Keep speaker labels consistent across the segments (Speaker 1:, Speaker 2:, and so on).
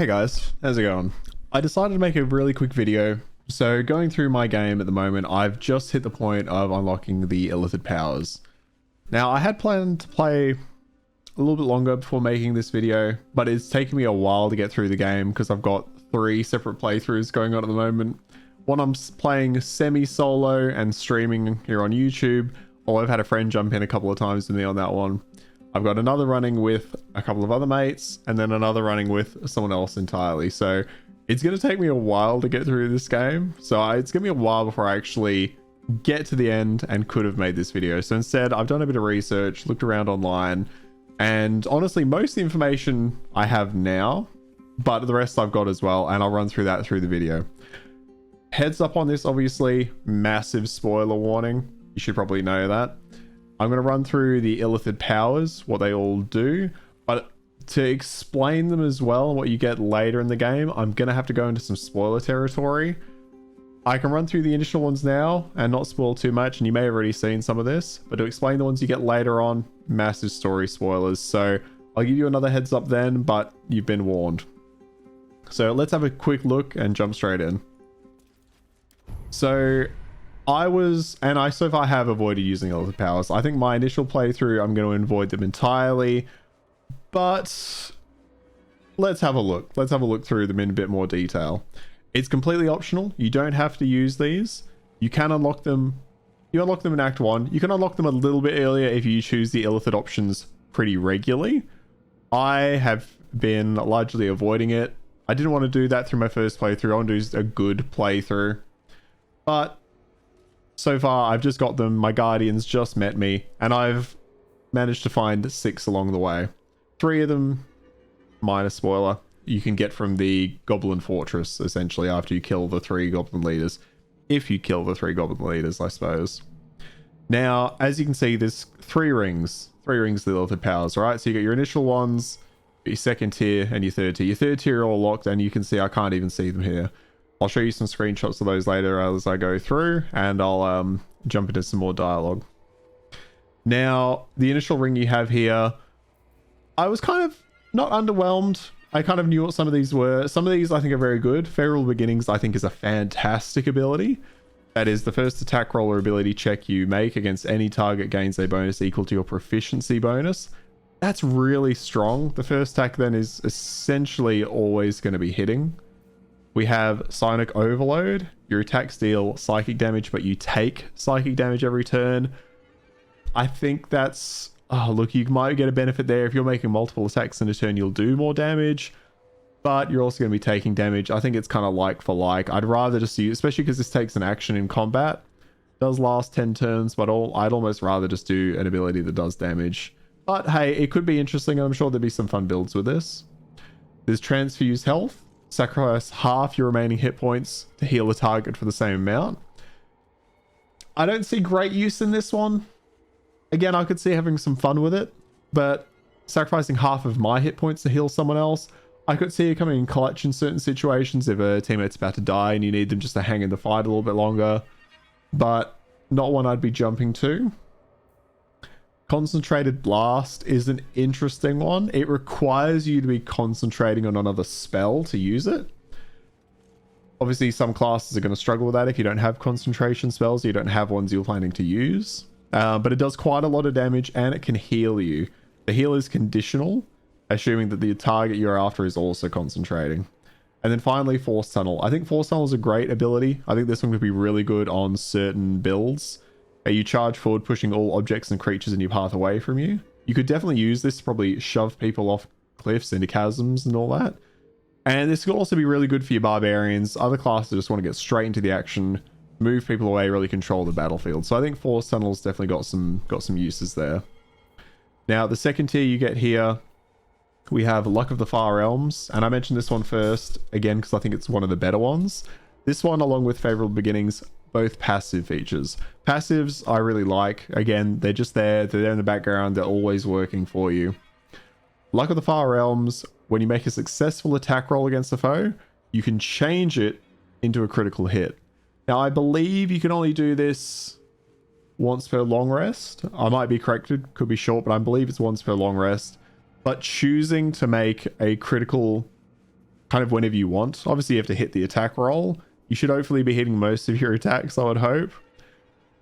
Speaker 1: Hey guys, how's it going? I decided to make a really quick video. So going through my game at the moment, I've just hit the point of unlocking the Illithid powers. Now I had planned to play a little bit longer before making this video, but it's taken me a while to get through the game because I've got 3 separate playthroughs going on at the moment. One I'm playing semi-solo and streaming here on YouTube, or I've had a friend jump in a couple of times with me on that one. I've got another running with a couple of other mates, and then another running with someone else entirely. So it's going to take me a while to get through this game. So it's going to be a while before I actually get to the end and could have made this video. So instead, I've done a bit of research, looked around online, and honestly, most of the information I have now, but the rest I've got as well, and I'll run through that through the video. Heads up on this, obviously, massive spoiler warning. You should probably know that. I'm going to run through the Illithid powers, what they all do, but to explain them as well and what you get later in the game, I'm going to have to go into some spoiler territory. I can run through the initial ones now and not spoil too much, and you may have already seen some of this, but to explain the ones you get later on, massive story spoilers. So I'll give you another heads up then, but you've been warned. So let's have a quick look and jump straight in. So I so far have avoided using Illithid powers. I think my initial playthrough, I'm going to avoid them entirely, but let's have a look. Let's have a look through them in a bit more detail. It's completely optional. You don't have to use these. You can unlock them. You unlock them in Act 1. You can unlock them a little bit earlier if you choose the Illithid options pretty regularly. I have been largely avoiding it. I didn't want to do that through my first playthrough. I want to do a good playthrough. But so far, I've just got them. My guardians just met me, and I've managed to find 6 along the way. 3 of them, minor spoiler, you can get from the Goblin Fortress, essentially, after you kill the 3 Goblin leaders. If you kill the 3 Goblin leaders, I suppose. Now, as you can see, there's 3 rings. 3 rings of the Illithid powers, right? So you get your initial ones, your second tier, and your third tier. Your third tier are all locked, and you can see I can't even see them here. I'll show you some screenshots of those later as I go through, and I'll jump into some more dialogue. Now, the initial ring you have here, I was kind of not underwhelmed. I kind of knew what some of these were. Some of these I think are very good. Feral Beginnings I think is a fantastic ability. That is the first attack roll or ability check you make against any target gains a bonus equal to your proficiency bonus. That's really strong. The first attack then is essentially always going to be hitting. We have Psionic Overload. Your attacks deal psychic damage, but you take psychic damage every turn. I think that's... Oh, look, you might get a benefit there. If you're making multiple attacks in a turn, you'll do more damage. But you're also going to be taking damage. I think it's kind of like for like. I'd rather just use... Especially because this takes an action in combat. It does last 10 turns, but I'd almost rather just do an ability that does damage. But hey, it could be interesting. I'm sure there'd be some fun builds with this. There's Transfuse Health. Sacrifice half your remaining hit points to heal a target for the same amount. I don't see great use in this one. Again, I could see having some fun with it, but sacrificing half of my hit points to heal someone else, I could see it coming in clutch in certain situations if a teammate's about to die and you need them just to hang in the fight a little bit longer, but not one I'd be jumping to. Concentrated Blast is an interesting one. It requires you to be concentrating on another spell to use it. Obviously, some classes are going to struggle with that if you don't have concentration spells, you don't have ones you're planning to use. But it does quite a lot of damage and it can heal you. The heal is conditional, assuming that the target you're after is also concentrating. And then finally, Force Tunnel. I think Force Tunnel is a great ability. I think this one could be really good on certain builds. You charge forward, pushing all objects and creatures in your path away from you. You could definitely use this to probably shove people off cliffs into chasms and all that. And this could also be really good for your barbarians. Other classes just want to get straight into the action, move people away, really control the battlefield. So I think Force Tunnel's definitely got some uses there. Now, the second tier you get here, we have Luck of the Far Realms. And I mentioned this one first, again, because I think it's one of the better ones. This one, along with Favorable Beginnings, both passive features. Passives I really like. Again, they're just there. They're there in the background. They're always working for you. Luck of the Far Realms, when you make a successful attack roll against a foe, you can change it into a critical hit. Now, I believe you can only do this once per long rest. I might be corrected. Could be short, but I believe it's once per long rest. But choosing to make a critical kind of whenever you want. Obviously, you have to hit the attack roll. You should hopefully be hitting most of your attacks, I would hope.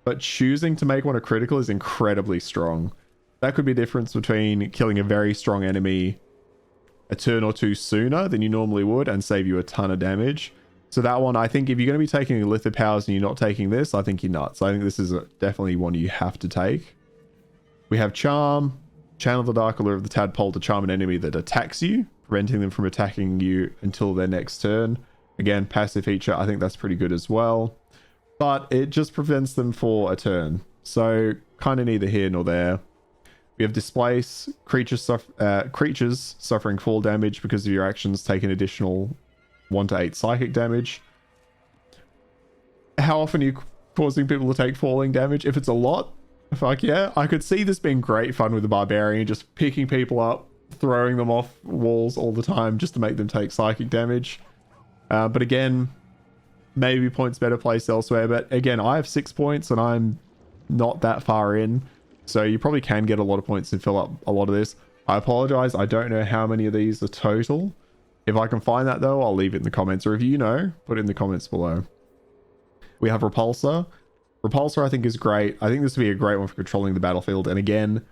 Speaker 1: But choosing to make one a critical is incredibly strong. That could be the difference between killing a very strong enemy a turn or two sooner than you normally would and save you a ton of damage. So that one, I think if you're going to be taking Illithid powers and you're not taking this, I think you're nuts. I think this is definitely one you have to take. We have Charm. Channel the Dark Allure of the Tadpole to charm an enemy that attacks you, preventing them from attacking you until their next turn. Again, passive feature, I think that's pretty good as well. But it just prevents them for a turn. So kind of neither here nor there. We have Displace. Creatures suffering fall damage because of your actions take an additional 1 to 8 psychic damage. How often are you causing people to take falling damage? If it's a lot, fuck yeah. I could see this being great fun with the Barbarian, just picking people up, throwing them off walls all the time just to make them take psychic damage. But again, maybe points better placed elsewhere. But again, I have 6 points and I'm not that far in. So you probably can get a lot of points and fill up a lot of this. I apologize. I don't know how many of these are total. If I can find that though, I'll leave it in the comments. Or if you know, put it in the comments below. We have Repulsor. Repulsor I think is great. I think this would be a great one for controlling the battlefield. And again,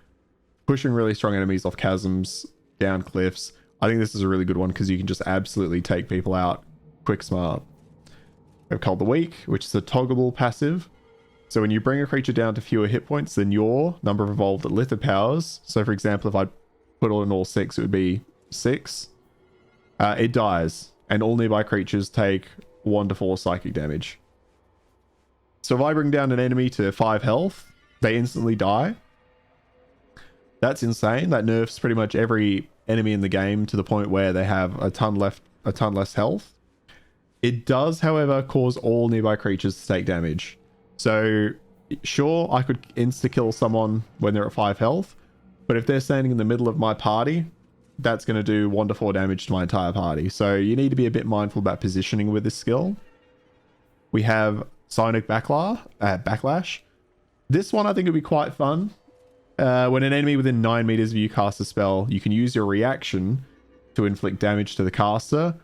Speaker 1: pushing really strong enemies off chasms, down cliffs. I think this is a really good one because you can just absolutely take people out quick smart. We have Cull the Weak, which is a toggleable passive. So when you bring a creature down to fewer hit points than your number of evolved Illithid powers, so for example, if I put on all 6, it would be 6. It dies, and all nearby creatures take 1 to 4 psychic damage. So if I bring down an enemy to 5 health, they instantly die. That's insane. That nerfs pretty much every enemy in the game to the point where they have a ton less health. It does, however, cause all nearby creatures to take damage. So sure, I could insta-kill someone when they're at 5 health, but if they're standing in the middle of my party, that's going to do 1 to 4 damage to my entire party. So you need to be a bit mindful about positioning with this skill. We have Psionic Backlash. This one I think would be quite fun. When an enemy within 9 meters of you casts a spell, you can use your reaction to inflict damage to the caster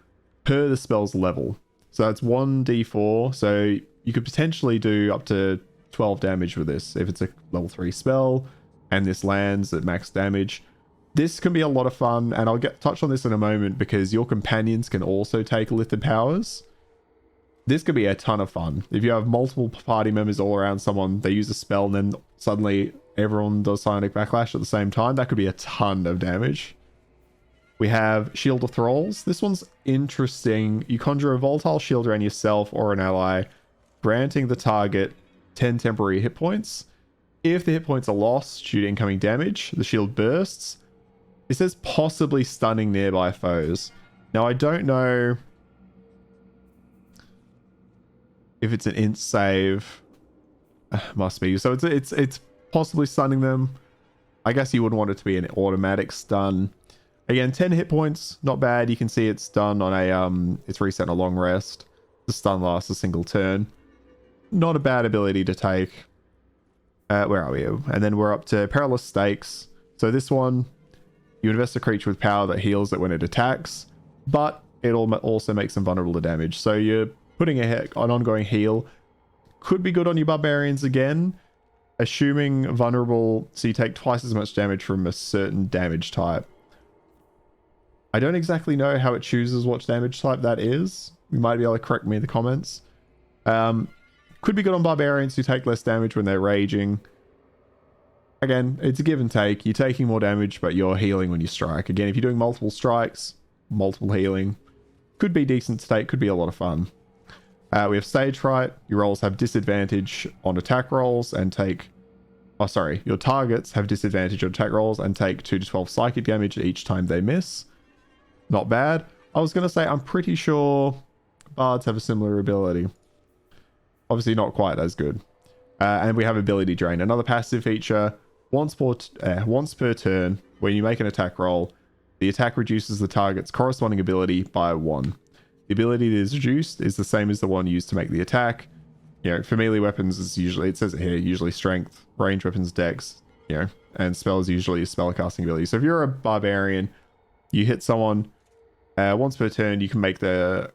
Speaker 1: per the spell's level. So that's 1d4. So you could potentially do up to 12 damage with this if it's a level 3 spell and this lands at max damage. This can be a lot of fun, and I'll touch on this in a moment because your companions can also take Illithid powers. This could be a ton of fun. If you have multiple party members all around someone, they use a spell and then suddenly everyone does Psionic Backlash at the same time, that could be a ton of damage. We have Shield of Thralls. This one's interesting. You conjure a volatile shield around yourself or an ally, granting the target 10 temporary hit points. If the hit points are lost due to incoming damage, the shield bursts. It says possibly stunning nearby foes. Now I don't know if it's an int save. Must be. So it's possibly stunning them. I guess you wouldn't want it to be an automatic stun. Again, 10 hit points, not bad. You can see it's done on a it's reset on a long rest. The stun lasts a single turn. Not a bad ability to take. Where are we? And then we're up to Perilous Stakes. So this one, you invest a creature with power that heals it when it attacks, but it also makes them vulnerable to damage. So you're putting an ongoing heal. Could be good on your barbarians again, assuming vulnerable, so you take twice as much damage from a certain damage type. I don't exactly know how it chooses what damage type that is. You might be able to correct me in the comments. Could be good on barbarians who take less damage when they're raging. Again, it's a give and take. You're taking more damage, but you're healing when you strike. Again, if you're doing multiple strikes, multiple healing, could be decent to take, could be a lot of fun. We have Stage Fright. Your rolls have disadvantage on attack rolls and take... Oh, sorry. Your targets have disadvantage on attack rolls and take 2 to 12 psychic damage each time they miss. Not bad. I was going to say, I'm pretty sure bards have a similar ability. Obviously not quite as good. And we have Ability Drain. Another passive feature. Once per turn, when you make an attack roll, the attack reduces the target's corresponding ability by 1. The ability that is reduced is the same as the one used to make the attack. You know, for melee weapons is usually, it says it here, usually strength, range weapons, dex, you know, and spells usually a spellcasting ability. So if you're a barbarian, you hit someone, Once per turn, you can make the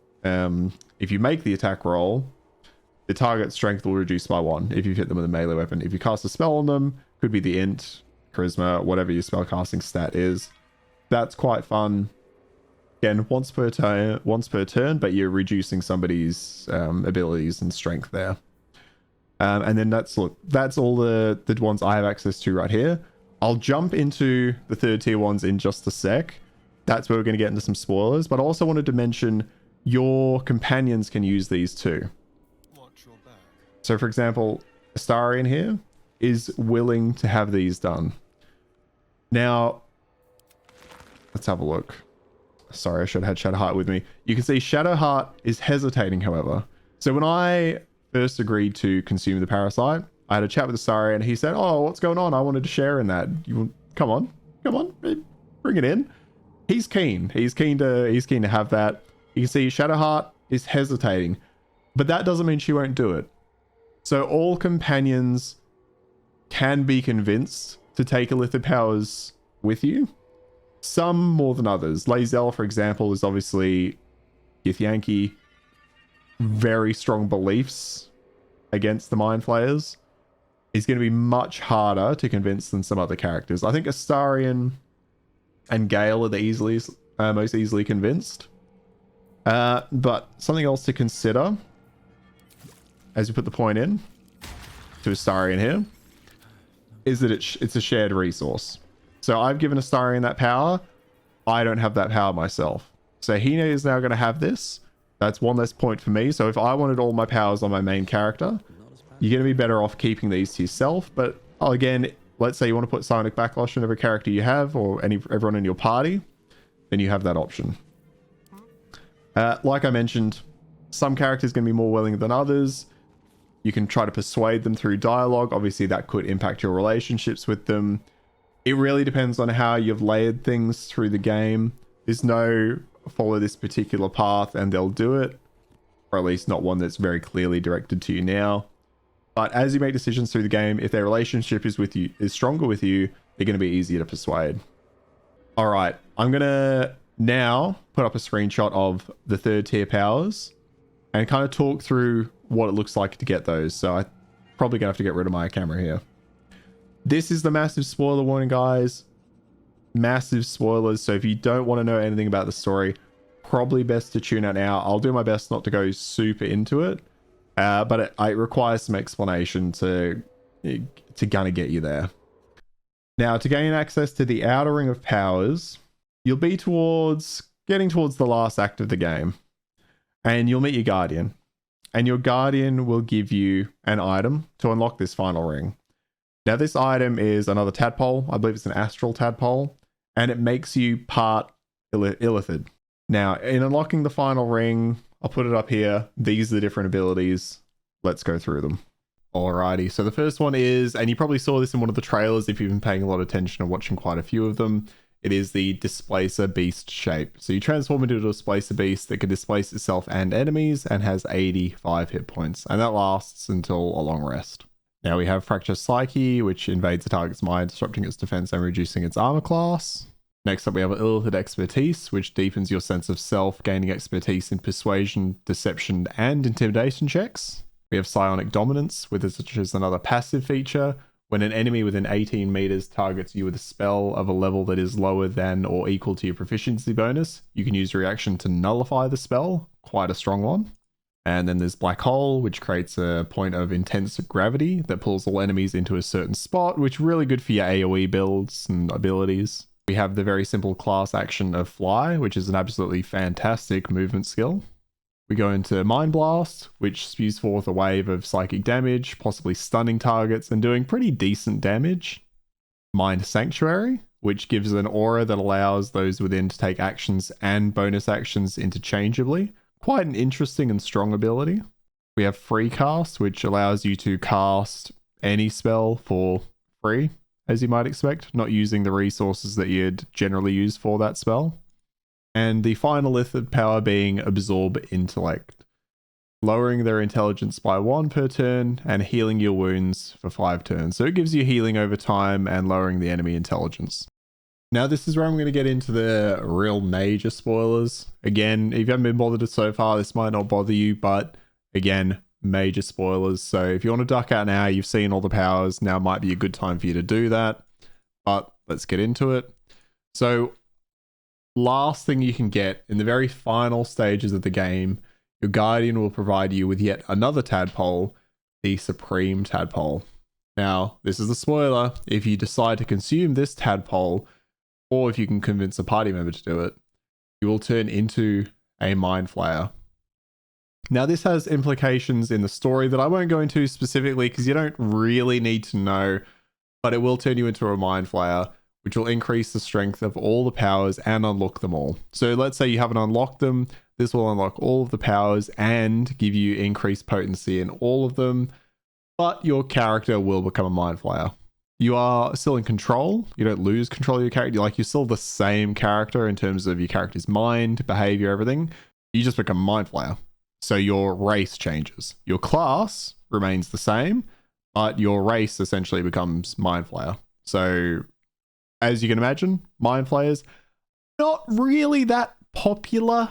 Speaker 1: if you make the attack roll, the target's strength will reduce by 1 if you hit them with a melee weapon. If you cast a spell on them, could be the int, charisma, whatever your spellcasting stat is. That's quite fun. Again, once per turn, but you're reducing somebody's abilities and strength there. And then that's all the ones I have access to right here. I'll jump into the third tier ones in just a sec. That's where we're going to get into some spoilers, but I also wanted to mention your companions can use these too. So for example, Astarion here is willing to have these done. Now, let's have a look. Sorry, I should have had Shadowheart with me. You can see Shadowheart is hesitating, however. So when I first agreed to consume the parasite, I had a chat with Astarion and he said, oh, what's going on? I wanted to share in that. Come on, bring it in. He's keen. He's keen to have that. You can see Shadowheart is hesitating, but that doesn't mean she won't do it. So all companions can be convinced to take Illithid powers with you. Some more than others. Lae'zel, for example, is obviously Githyanki. Very strong beliefs against the Mind Flayers. He's going to be much harder to convince than some other characters. I think Astarion and Gale are the most easily convinced. But something else to consider as you put the point in to Astarion here is that it's a shared resource. So I've given Astarion that power. I don't have that power myself. So he is now going to have this. That's one less point for me. So if I wanted all my powers on my main character, you're going to be better off keeping these to yourself. But again, let's say you want to put Psionic Backlash on every character you have or everyone in your party, then you have that option. Like I mentioned, some characters are going to be more willing than others. You can try to persuade them through dialogue. Obviously, that could impact your relationships with them. It really depends on how you've layered things through the game. There's no follow this particular path and they'll do it, or at least not one that's very clearly directed to you now. But as you make decisions through the game, if their relationship is stronger with you, they're going to be easier to persuade. All right, I'm going to now put up a screenshot of the third tier powers and kind of talk through what it looks like to get those. So I'm probably going to have to get rid of my camera here. This is the massive spoiler warning, guys. Massive spoilers. So if you don't want to know anything about the story, probably best to tune out now. I'll do my best not to go super into it. But it requires some explanation to kind of get you there. Now, to gain access to the Outer Ring of Powers, you'll be getting towards the last act of the game. And you'll meet your Guardian. And your Guardian will give you an item to unlock this final ring. Now, this item is another tadpole. I believe it's an astral tadpole. And it makes you part Illithid. Now, in unlocking the final ring, I'll put it up here. These are the different abilities. Let's go through them. Alrighty, so the first one is, and you probably saw this in one of the trailers if you've been paying a lot of attention and watching quite a few of them, it is the Displacer Beast shape. So you transform into a Displacer Beast that can displace itself and enemies and has 85 hit points. And that lasts until a long rest. Now we have Fracture Psyche, which invades the target's mind, disrupting its defense and reducing its armor class. Next up, we have Illithid Expertise, which deepens your sense of self, gaining expertise in persuasion, deception, and intimidation checks. We have Psionic Dominance, which is another passive feature. When an enemy within 18 meters targets you with a spell of a level that is lower than or equal to your proficiency bonus, you can use your reaction to nullify the spell. Quite a strong one. And then there's Black Hole, which creates a point of intense gravity that pulls all enemies into a certain spot, which is really good for your AoE builds and abilities. We have the very simple class action of Fly, which is an absolutely fantastic movement skill. We go into Mind Blast, which spews forth a wave of psychic damage, possibly stunning targets and doing pretty decent damage. Mind Sanctuary, which gives an aura that allows those within to take actions and bonus actions interchangeably. Quite an interesting and strong ability. We have Free Cast, which allows you to cast any spell for free, as you might expect, not using the resources that you'd generally use for that spell. And the final Illithid power being Absorb Intellect, lowering their intelligence by 1 per turn and healing your wounds for 5 turns. So it gives you healing over time and lowering the enemy intelligence. Now this is where I'm going to get into the real major spoilers. Again, if you haven't been bothered so far, this might not bother you, but again, major spoilers. So if you want to duck out now, you've seen all the powers, now might be a good time for you to do that. But let's get into it. So last thing you can get in the very final stages of the game, your guardian will provide you with yet another tadpole, the Supreme Tadpole. Now, this is a spoiler. If you decide to consume this tadpole, or if you can convince a party member to do it, you will turn into a Mind Flayer. Now, this has implications in the story that I won't go into specifically because you don't really need to know, but it will turn you into a Mind Flayer, which will increase the strength of all the powers and unlock them all. So let's say you haven't unlocked them, this will unlock all of the powers and give you increased potency in all of them, but your character will become a Mind Flayer. You are still in control. You don't lose control of your character. Like, you're still the same character in terms of your character's mind, behavior, everything. You just become a Mind Flayer. So your race changes. Your class remains the same, but your race essentially becomes Mind Flayer. So as you can imagine, Mind Flayers, not really that popular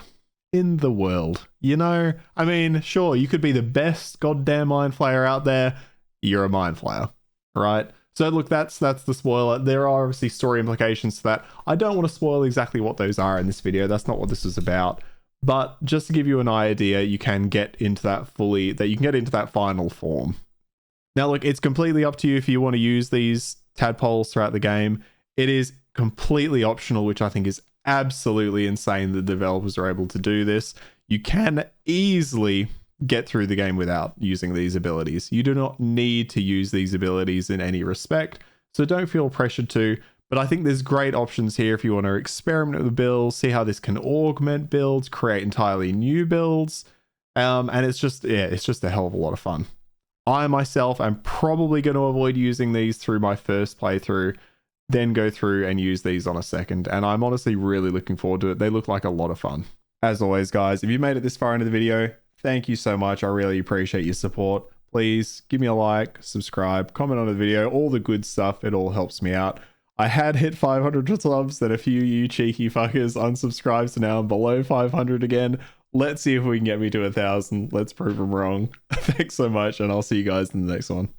Speaker 1: in the world. You know, I mean, sure, you could be the best goddamn Mind Flayer out there. You're a Mind Flayer, right? So look, that's the spoiler. There are obviously story implications to that. I don't want to spoil exactly what those are in this video. That's not what this is about. But just to give you an idea, you can get into that final form. Now look, it's completely up to you if you want to use these tadpoles throughout the game. It is completely optional, which I think is absolutely insane that developers are able to do this. You can easily get through the game without using these abilities. You do not need to use these abilities in any respect, so don't feel pressured to. But I think there's great options here if you want to experiment with builds, see how this can augment builds, create entirely new builds. And it's just a hell of a lot of fun. I myself am probably going to avoid using these through my first playthrough, then go through and use these on a second. And I'm honestly really looking forward to it. They look like a lot of fun. As always, guys, if you made it this far into the video, thank you so much. I really appreciate your support. Please give me a like, subscribe, comment on the video, all the good stuff. It all helps me out. I had hit 500 subs, then a few you cheeky fuckers unsubscribed, so now I'm below 500 again. Let's see if we can get me to 1,000. Let's prove them wrong. Thanks so much, and I'll see you guys in the next one.